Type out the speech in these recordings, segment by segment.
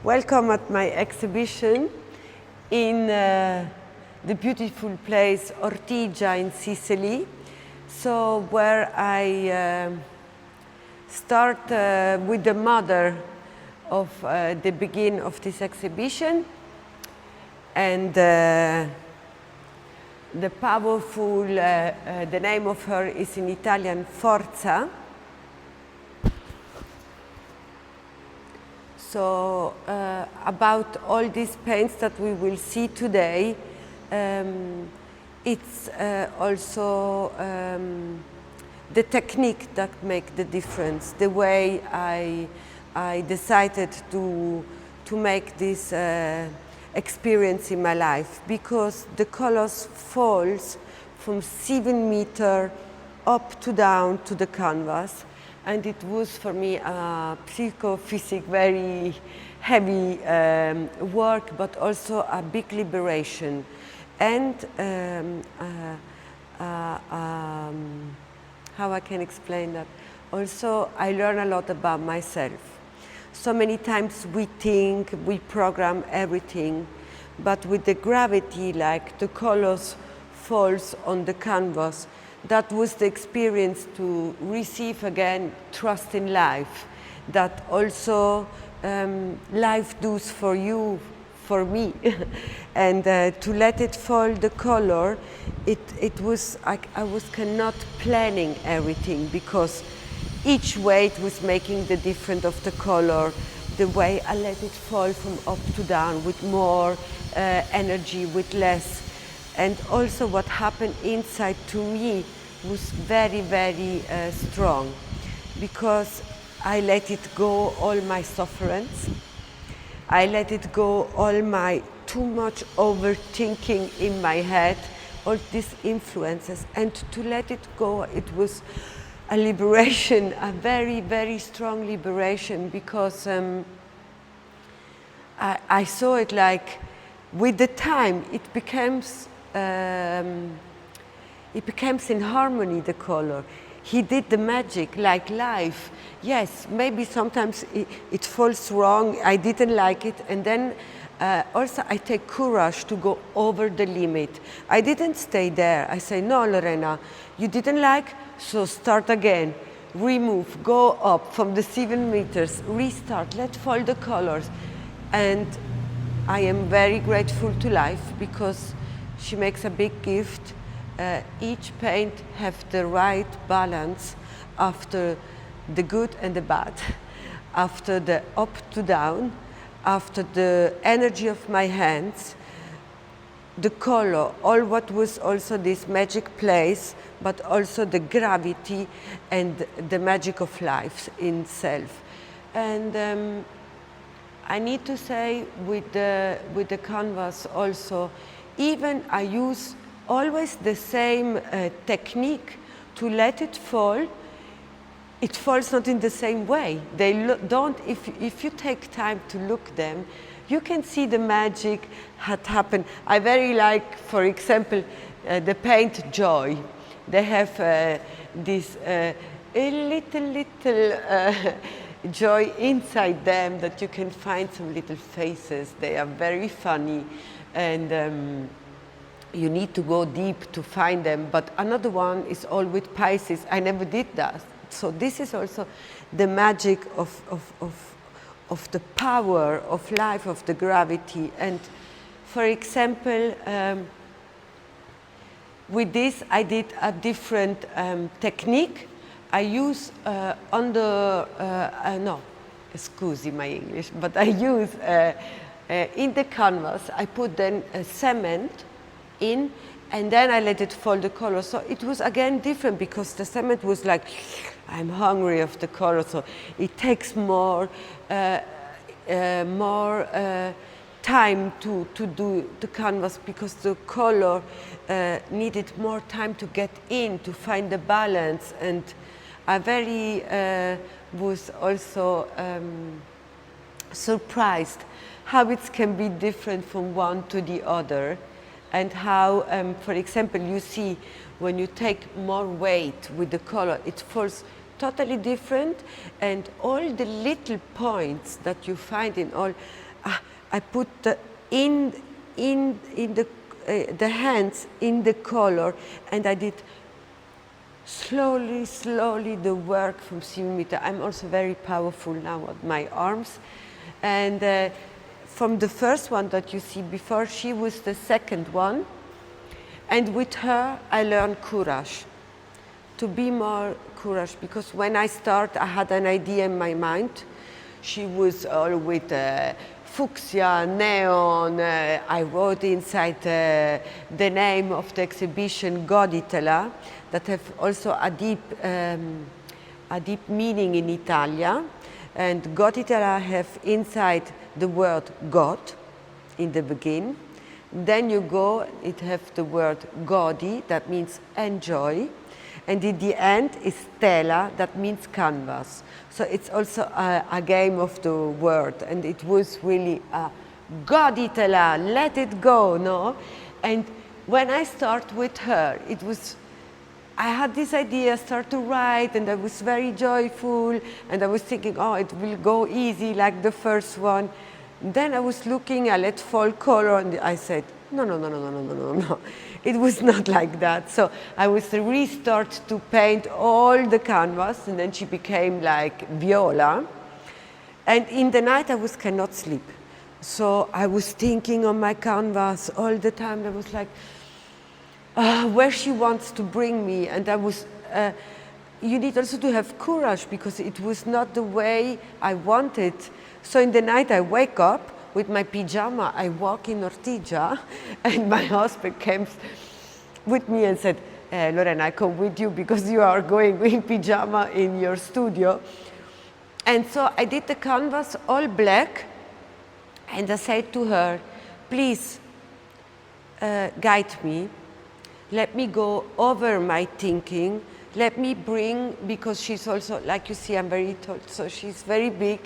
Welcome at my exhibition in the beautiful place Ortigia in Sicily. So where I start with the mother of the beginning of this exhibition, and the powerful, the name of her is in Italian Forza. So about all these paints that we will see today, it's also the technique that makes the difference, the way I decided to make this experience in my life, because the colors falls from 7 meters up to down to the canvas. And it was for me a psychophysic, very heavy work, but also a big liberation. And how I can explain that? Also, I learn a lot about myself. So many times we think, we program everything, but with the gravity, like the colors falls on the canvas, that was the experience to receive again trust in life, that also life does for you, for me. And to let it fall the color, it was, I was cannot planning everything, because each weight was making the difference of the color, the way I let it fall from up to down with more energy, with less. And also what happened inside to me was very, very strong, because I let it go all my sufferance. I let it go all my too much overthinking in my head, all these influences, and to let it go, it was a liberation, a very, very strong liberation, because I saw it like with the time it becomes in harmony, the color. He did the magic, like life. Yes, maybe sometimes it falls wrong, I didn't like it, and then also I take courage to go over the limit. I didn't stay there. I say, no, Lorena, you didn't like, so start again. Remove, go up from the 7 meters, restart, let fall the colors. And I am very grateful to life, because she makes a big gift. Each paint have the right balance after the good and the bad, after the up to down, after the energy of my hands, the color, all what was also this magic place, but also the gravity and the magic of life in itself. And I need to say with the canvas also, even I use always the same technique to let it fall. It falls not in the same way. They don't, if you take time to look them, you can see the magic that happened. I very like, for example, the paint Joy. They have this a little joy inside them, that you can find some little faces. They are very funny, and you need to go deep to find them. But another one is all with Pisces. I never did that. So this is also the magic of the power of life, of the gravity. And for example, with this I did a different technique. I use no, excuse my English, but I use in the canvas, I put then a cement in, and then I let it fall the color. So it was again different, because the cement was like, I'm hungry of the color, so it takes more time to do the canvas, because the color needed more time to get in, to find the balance. And I very was also surprised how it can be different from one to the other. And how, for example, you see when you take more weight with the color, it falls totally different, and all the little points that you find in all, I put in the hands in the color, and I did slowly the work from centimeter. I'm also very powerful now with my arms, and from the first one that you see before, she was the second one, and with her I learned courage, to be more courage, because when I start I had an idea in my mind. She was all with fuchsia, neon. I wrote inside the name of the exhibition, Goditela, that have also a deep meaning in Italia. And Goditela have inside the word God in the beginning. Then you go, it have the word godi, that means enjoy. And in the end is tela, that means canvas. So it's also a game of the word, and it was really Goditela, let it go, no? And when I start with her, it was, I had this idea, start to write, and I was very joyful, and I was thinking, oh, it will go easy like the first one. Then I was looking, I let fall color, and I said, no. It was not like that. So I was restart to paint all the canvas, and then she became like Viola. And in the night I cannot sleep. So I was thinking on my canvas all the time. I was like, where she wants to bring me. And I was, you need also to have courage, because it was not the way I wanted. So in the night I wake up with my pyjama, I walk in Ortigia, and my husband came with me and said, Lorena, I come with you because you are going in pyjama in your studio. And so I did the canvas all black, and I said to her, please guide me, let me go over my thinking, let me bring, because she's also, like you see, I'm very tall, so she's very big,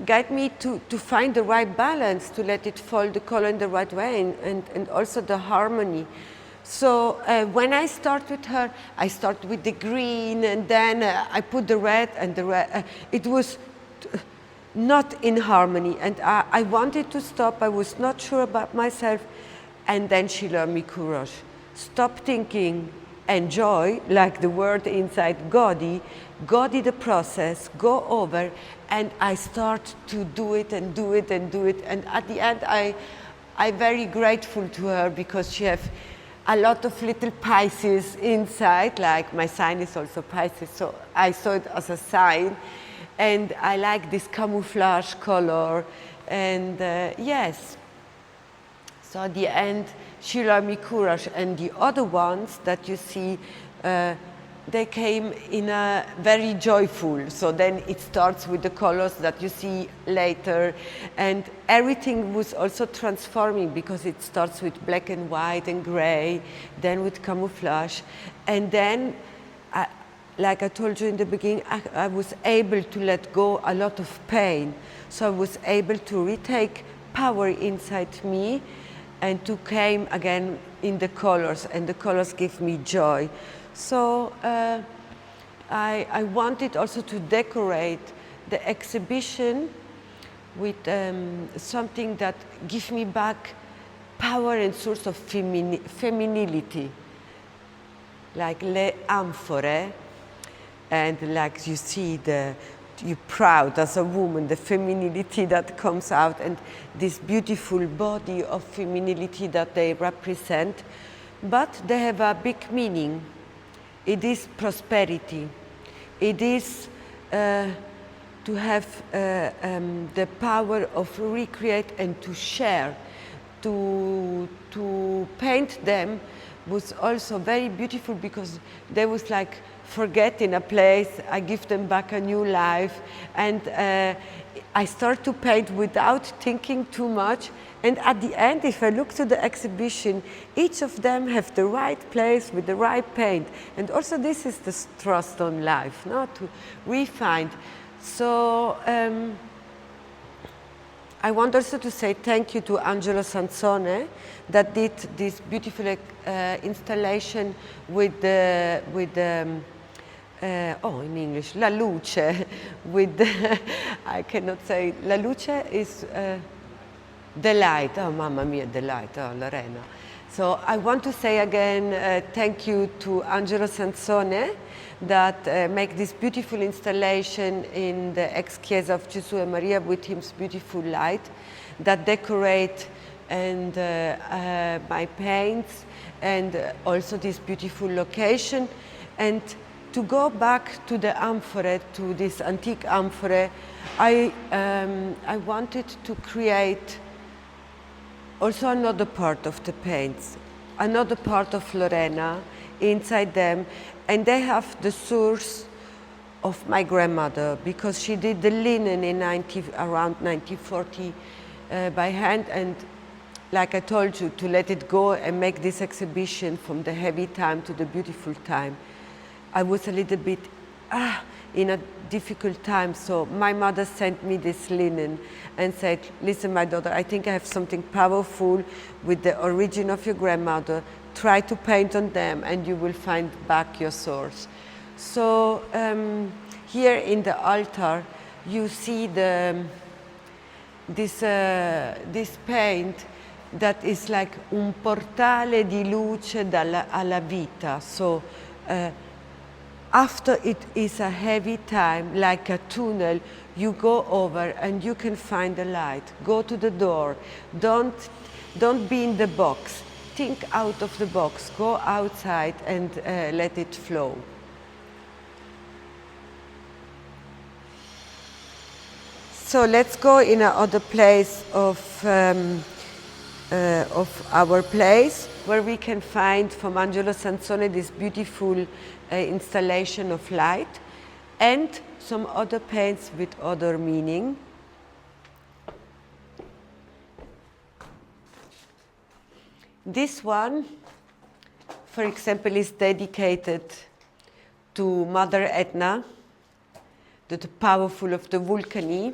guide me to find the right balance, to let it fall the color in the right way, and also the harmony. So when I start with her, I start with the green, and then I put the red, and the red, it was not in harmony, and I wanted to stop. I was not sure about myself, and then she learned me courage. Stop thinking, enjoy, like the word inside Godi the process, go over, and I start to do it and do it and do it. And at the end, I'm very grateful to her, because she has a lot of little Pisces inside, like my sign is also Pisces, so I saw it as a sign. And I like this camouflage color, and yes. So at the end, she learned me courage, and the other ones that you see, they came in a very joyful. So then it starts with the colors that you see later, and everything was also transforming, because it starts with black and white and gray, then with camouflage, and then, like I told you in the beginning, I was able to let go a lot of pain. So I was able to retake power inside me, and to came again in the colors, and the colors give me joy. So I wanted also to decorate the exhibition with something that gives me back power and source of femininity, like le amphore, and like you see, you're proud as a woman, the femininity that comes out, and this beautiful body of femininity that they represent. But they have a big meaning. It is prosperity. It is to have the power of recreate and to share. To paint them was also very beautiful, because they was like forget in a place, I give them back a new life, and I start to paint without thinking too much. And at the end, if I look to the exhibition, each of them have the right place with the right paint. And also this is the trust on life, no? To refine. So I want also to say thank you to Angelo Sansone that did this beautiful installation with the in English, la luce, with, I cannot say, la luce is the light. Oh, mamma mia, the light, oh, Lorena. So I want to say again, thank you to Angelo Sansone that make this beautiful installation in the ex-chiesa of Gesù e Maria with his beautiful light, that decorate and my paints, and also this beautiful location. And to go back to the amphore, to this antique amphore, I wanted to create also another part of the paints, another part of Lorena inside them, and they have the source of my grandmother, because she did the linen in around 1940 by hand, and like I told you, to let it go and make this exhibition from the heavy time to the beautiful time. I was a little bit in a difficult time, so my mother sent me this linen and said, listen, my daughter, I think I have something powerful with the origin of your grandmother. Try to paint on them and you will find back your source. So here in the altar, you see this paint that is like un portale di luce alla vita. So after it is a heavy time, like a tunnel, you go over and you can find the light. Go to the door. Don't be in the box. Think out of the box. Go outside and let it flow. So let's go in another place of our place, where we can find from Angelo Sansone this beautiful installation of light and some other paints with other meaning. This one, for example, is dedicated to Mother Etna, the powerful of the Vulcani,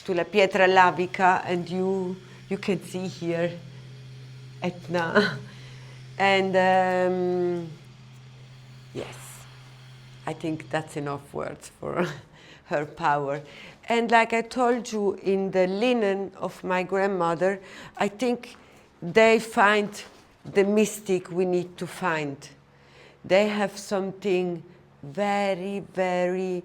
to la pietra lavica, and you can see here Etna. And yes, I think that's enough words for her power. And like I told you, in the linen of my grandmother, I think they find the mystic we need to find. They have something very, very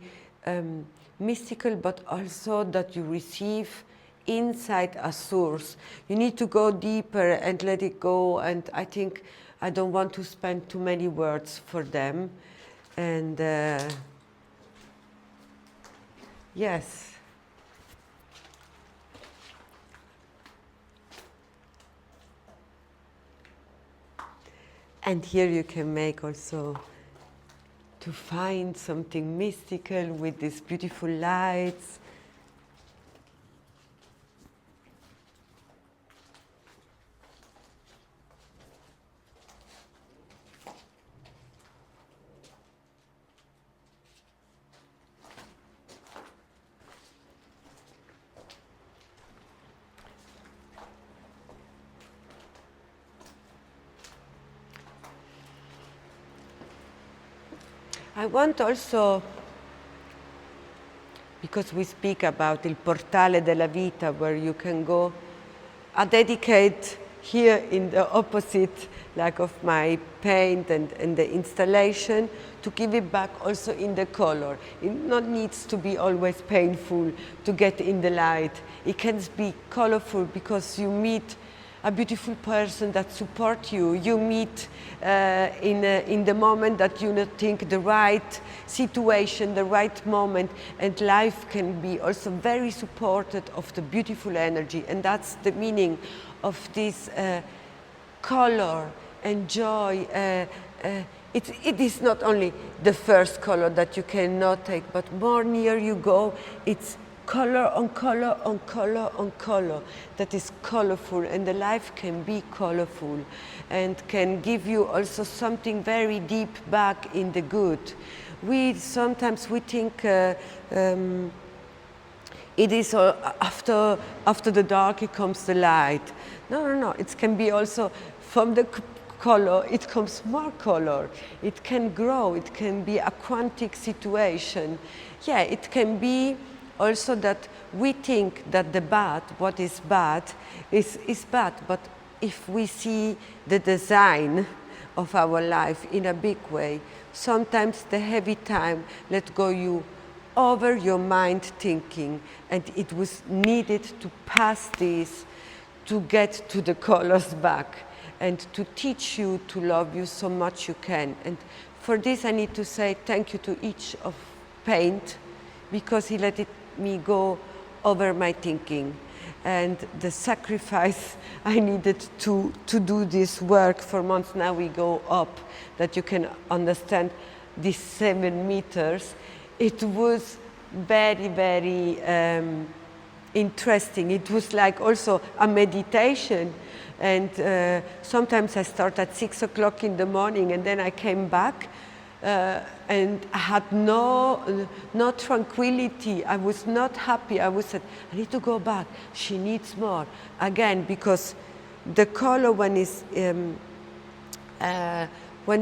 mystical, but also that you receive inside a source. You need to go deeper and let it go, and I think I don't want to spend too many words for them. And yes. And here you can make also, to find something mystical with these beautiful lights. I want also, because we speak about il portale della vita, where you can go, I dedicate here in the opposite, like of my paint and the installation, to give it back also in the color. It not needs to be always painful to get in the light. It can be colorful because you meet a beautiful person that supports you. You meet in the moment that you not think the right situation, the right moment, and life can be also very supported of the beautiful energy. And that's the meaning of this color and joy. It is not only the first color that you cannot take, but more near you go, it's color on color on color on color that is colorful, and the life can be colorful and can give you also something very deep back in the good. Sometimes we think it is after the dark it comes the light. No, it can be also from the color, it comes more color. It can grow, it can be a quantic situation. Yeah, it can be also that we think that the bad, what is bad, is bad, but if we see the design of our life in a big way, sometimes the heavy time let go you over your mind thinking, and it was needed to pass this to get to the colors back and to teach you to love you so much you can. And for this I need to say thank you to each of paint, because he let me go over my thinking and the sacrifice I needed to do this work for months. Now we go up, that you can understand these 7 meters. It was very, very interesting. It was like also a meditation. And sometimes I start at 6 o'clock in the morning, and then I came back and I had no tranquility. I was not happy. I was said, I need to go back. She needs more. Again, because the color when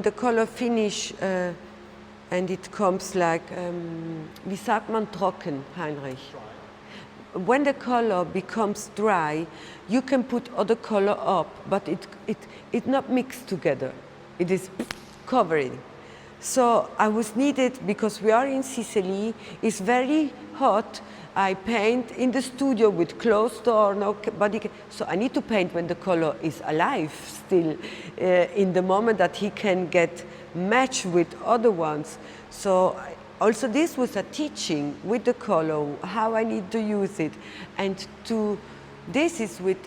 the color finish and it comes like, wie sagt man trocken, Heinrich? When the color becomes dry, you can put other color up, but it not mixed together. It is covering. So I was needed, because we are in Sicily, it's very hot. I paint in the studio with closed door, nobody. So I need to paint when the color is alive still, in the moment that he can get matched with other ones. So also this was a teaching with the color, how I need to use it. And this is with,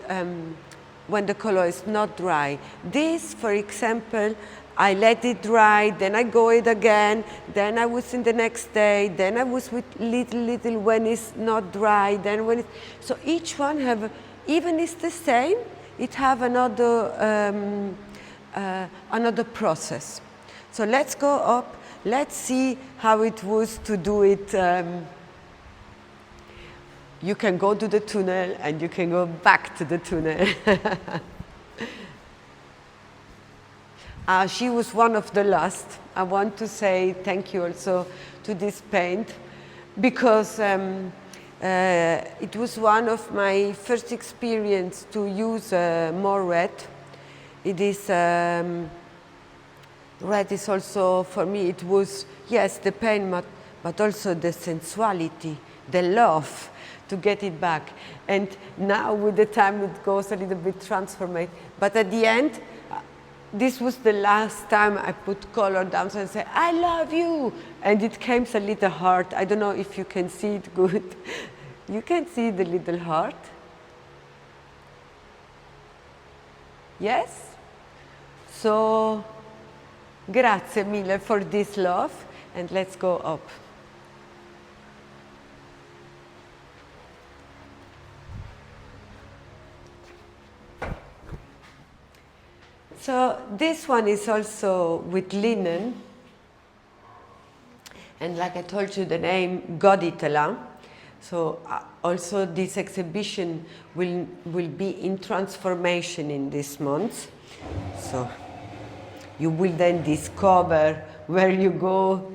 when the color is not dry. This, for example, I let it dry, then I go it again, then I was in the next day, then I was with little when it's not dry, then when so each one have, even it's the same, it have another process. So let's go up, let's see how it was to do it. You can go to the tunnel and you can go back to the tunnel. She was one of the last. I want to say thank you also to this paint, because it was one of my first experience to use more red. It is, red is also, for me, it was, yes, the pain, but also the sensuality, the love to get it back. And now with the time it goes a little bit transformed. But at the end, this was the last time I put color down and say, I love you. And it came a little heart. I don't know if you can see it good. You can see the little heart. Yes? So, grazie mille for this love. And let's go up. So this one is also with linen, and like I told you, the name Goditela. So also this exhibition will be in transformation in this month. So you will then discover where you go.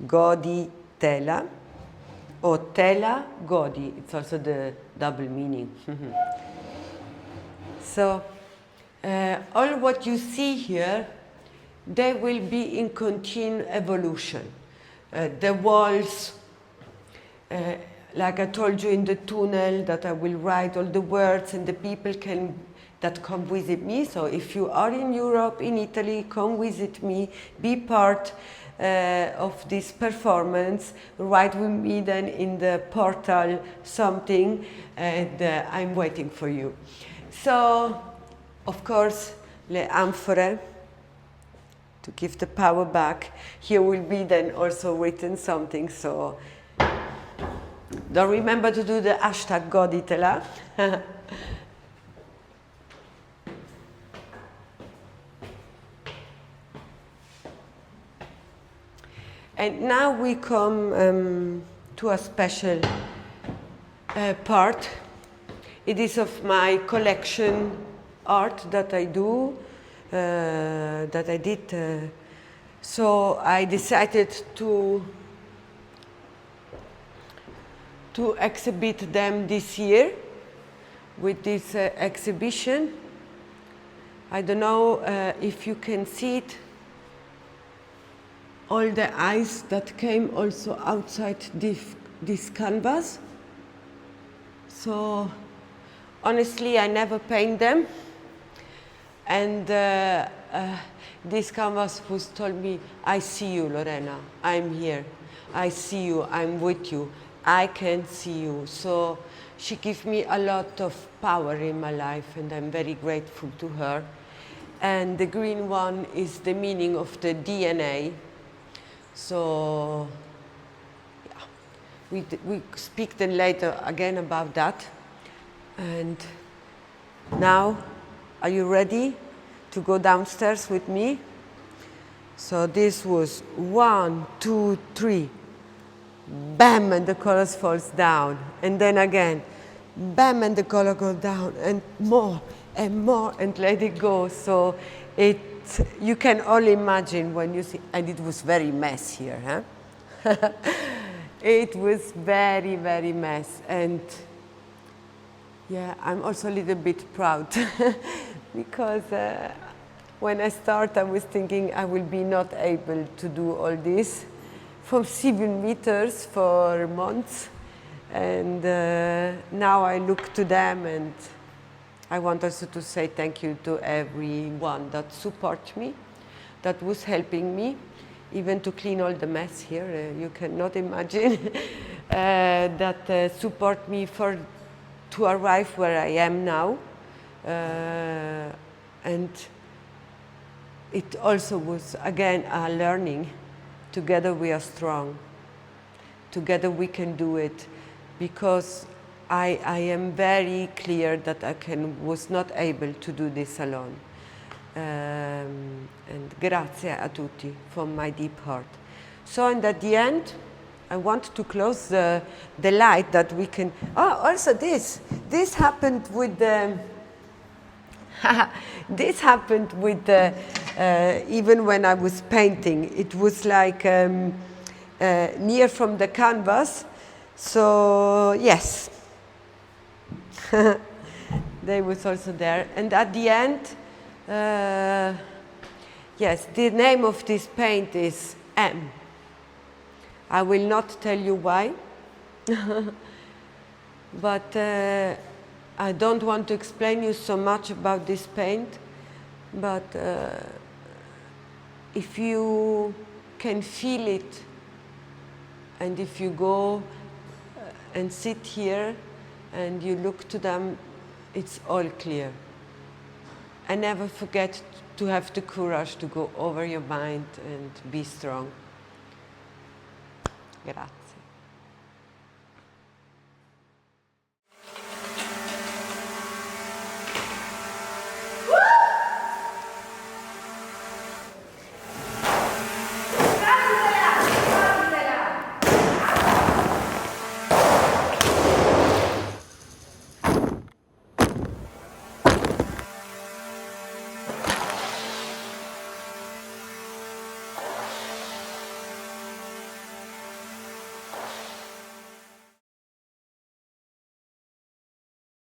Goditela, or tela godi. It's also the double meaning. So. All what you see here, they will be in continued evolution. The walls, like I told you in the tunnel, that I will write all the words and the people that come visit me. So if you are in Europe, in Italy, come visit me, be part of this performance, write with me then in the portal something, and I'm waiting for you. So, of course, le amphore, to give the power back. Here will be then also written something, so don't remember to do the hashtag Goditela. And now we come to a special part. It is of my collection art that I do, that I did. So I decided to exhibit them this year with this exhibition. I don't know if you can see it. All the eyes that came also outside this canvas. So honestly, I never paint them. And this canvas was told me, I see you, Lorena, I'm here. I see you, I'm with you. I can see you. So she gave me a lot of power in my life, and I'm very grateful to her. And the green one is the meaning of the DNA. So yeah, we speak then later again about that. And now, are you ready to go downstairs with me? So this was 1, 2, 3. Bam, and the colors falls down. And then again, bam, and the color goes down, and more, and let it go. So you can only imagine when you see, and it was very mess here, huh? It was very, very mess. And yeah, I'm also a little bit proud because when I start, I was thinking I will be not able to do all this from 7 meters for months. And now I look to them, and I want also to say thank you to everyone that support me, that was helping me, even to clean all the mess here. You cannot imagine that support me to arrive where I am now. And it also was, again, a learning. Together we are strong. Together we can do it. Because I am very clear that was not able to do this alone. And grazie a tutti from my deep heart. So, and at the end, I want to close the light that we can. Oh, also this happened with the. This happened with the. Even when I was painting, it was like near from the canvas. So yes, they was also there. And at the end, yes, the name of this paint is M. I will not tell you why, but I don't want to explain you so much about this paint, but if you can feel it, and if you go and sit here and you look to them, it's all clear. And never forget to have the courage to go over your mind and be strong. Grazie.